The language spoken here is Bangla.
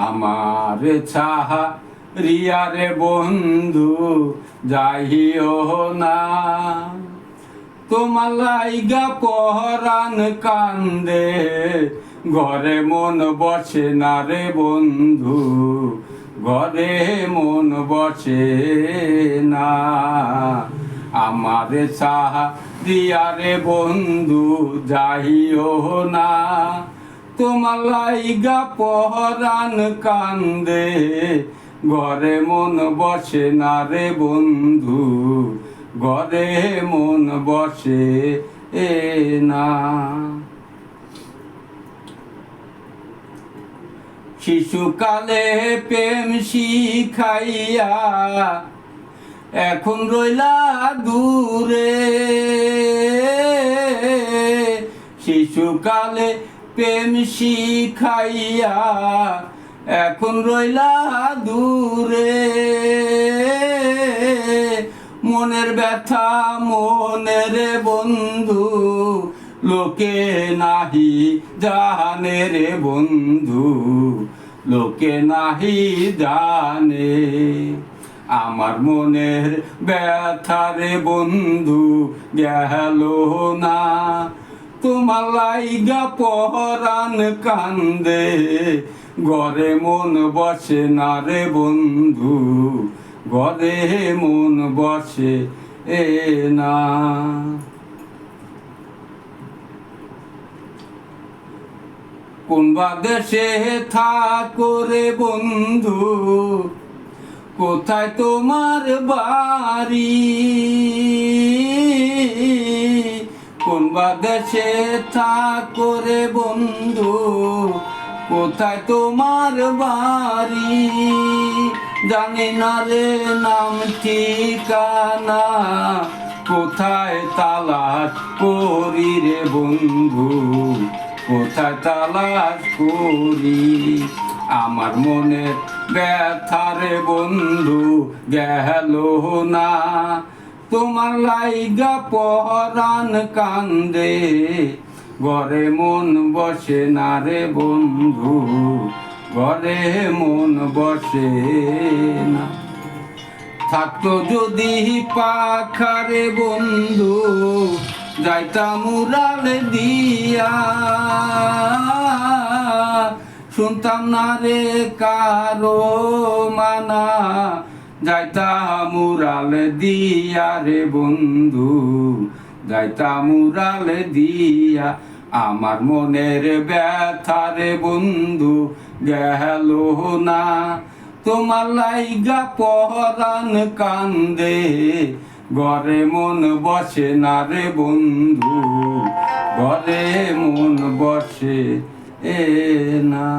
আমার ছাহা রিয়ারে বন্ধু যাইও না, তোমার লাইগা পহরান কান্দে, ঘরে মন বসে না রে বন্ধু, ঘরে মন বসে না। আমার ছাহা রিয়ারে বন্ধু যাইও না, তোমার লাইগা পহরান কান্দে, ঘরে মন বসে না রে বন্ধু, ঘরে মন বসে না। শিশুকালে প্রেম শিখাইয়া এখন রইলা দূরে, শিশুকালে প্রেম শিখাইয়া এখন রইলা দূরে, মনের ব্যথা মনের বন্ধু লোকে নাহি জানে রে বন্ধু, লোকে নাহি জানে। আমার মনের ব্যথা রে বন্ধু গেল না, তোমার লাইগা পহরান কান্দে, ঘরে মন বসে না রে বন্ধু, ঘরে মন বসে না। কোন বা দেশে থাকো রে বন্ধু, কোথায় তোমার বাড়ি, কোন বা দেশে থাকো রে বন্ধু, কোথায় তোমার বাড়ি, জানি না রে নাম ঠিকানা, কোথায় তালাশ করি রে বন্ধু, কোথায় তালাশ করি। আমার মনের ব্যথা রে বন্ধু গেল না, তোমার লাইগা পহরান কান্দে, ঘরে মন বসে না রে বন্ধু, ঘরে মন বসে না। থাকতো যদি পাখা রে বন্ধু, যাইতাম উড়াল দিয়া, শুনতাম না রে কারো মানা, যাইতাম উড়াল দিয়া রে বন্ধু, যাইতাম উড়াল দিয়া। আমার মনের ব্যথা রে বন্ধু গেল না, তোমার লাইগা পহরান কান্দে, ঘরে মন বসে না রে বন্ধু, ঘরে মন বসে না।